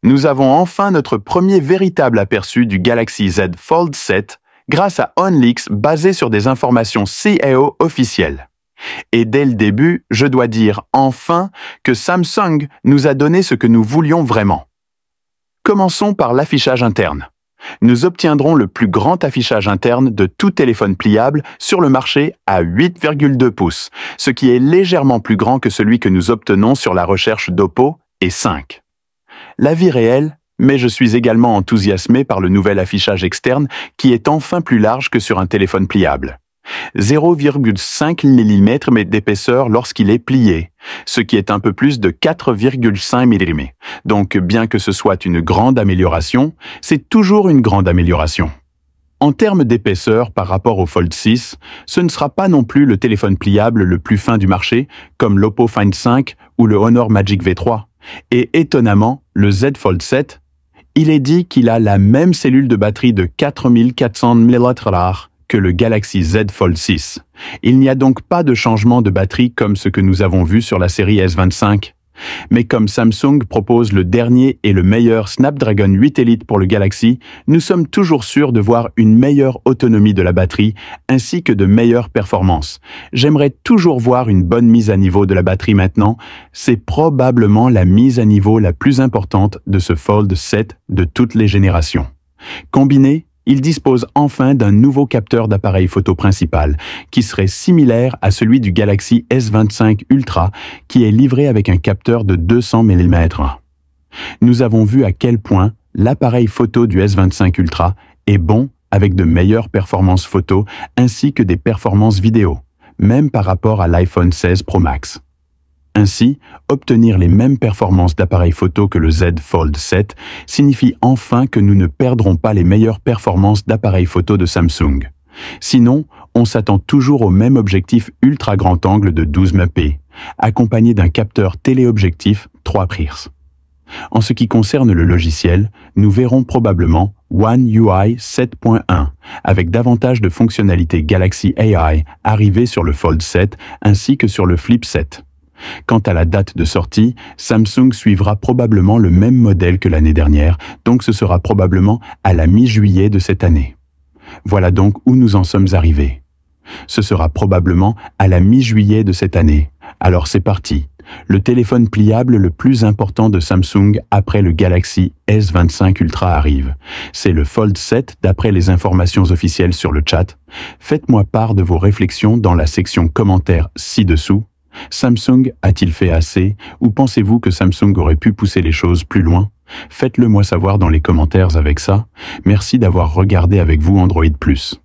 Nous avons enfin notre premier véritable aperçu du Galaxy Z Fold 7 grâce à OnLeaks basé sur des informations CAO officielles. Et dès le début, je dois dire enfin que Samsung nous a donné ce que nous voulions vraiment. Commençons par l'affichage interne. Nous obtiendrons le plus grand affichage interne de tout téléphone pliable sur le marché à 8,2 pouces, ce qui est légèrement plus grand que celui que nous obtenons sur la recherche d'Oppo et 5. La vie réelle, mais je suis également enthousiasmé par le nouvel affichage externe qui est enfin plus large que sur un téléphone pliable. 0,5 mm d'épaisseur lorsqu'il est plié, ce qui est un peu plus de 4,5 mm. Donc, bien que ce soit une grande amélioration, c'est toujours une grande amélioration. En termes d'épaisseur par rapport au Fold 6, ce ne sera pas non plus le téléphone pliable le plus fin du marché, comme l'Oppo Find 5 ou le Honor Magic V3. Et étonnamment, le Z Fold 7, il est dit qu'il a la même cellule de batterie de 4400 mAh que le Galaxy Z Fold 6. Il n'y a donc pas de changement de batterie comme ce que nous avons vu sur la série S25. Mais comme Samsung propose le dernier et le meilleur Snapdragon 8 Elite pour le Galaxy, nous sommes toujours sûrs de voir une meilleure autonomie de la batterie ainsi que de meilleures performances. J'aimerais toujours voir une bonne mise à niveau de la batterie maintenant. C'est probablement la mise à niveau la plus importante de ce Fold 7 de toutes les générations. Combiné, il dispose enfin d'un nouveau capteur d'appareil photo principal, qui serait similaire à celui du Galaxy S25 Ultra, qui est livré avec un capteur de 200 mm. Nous avons vu à quel point l'appareil photo du S25 Ultra est bon avec de meilleures performances photo ainsi que des performances vidéo, même par rapport à l'iPhone 16 Pro Max. Ainsi, obtenir les mêmes performances d'appareil photo que le Z Fold 7 signifie enfin que nous ne perdrons pas les meilleures performances d'appareil photo de Samsung. Sinon, on s'attend toujours au même objectif ultra grand angle de 12 mp, accompagné d'un capteur téléobjectif 3 prirs. En ce qui concerne le logiciel, nous verrons probablement One UI 7.1 avec davantage de fonctionnalités Galaxy AI arrivées sur le Fold 7 ainsi que sur le Flip 7. Quant à la date de sortie, Samsung suivra probablement le même modèle que l'année dernière, donc ce sera probablement à la mi-juillet de cette année. Voilà donc où nous en sommes arrivés. Ce sera probablement à la mi-juillet de cette année. Alors c'est parti. Le téléphone pliable le plus important de Samsung après le Galaxy S25 Ultra arrive. C'est le Fold 7 d'après les informations officielles sur le chat. Faites-moi part de vos réflexions dans la section commentaires ci-dessous. Samsung a-t-il fait assez ou pensez-vous que Samsung aurait pu pousser les choses plus loin? Faites-le moi savoir dans les commentaires avec ça. Merci d'avoir regardé avec vous Android Plus.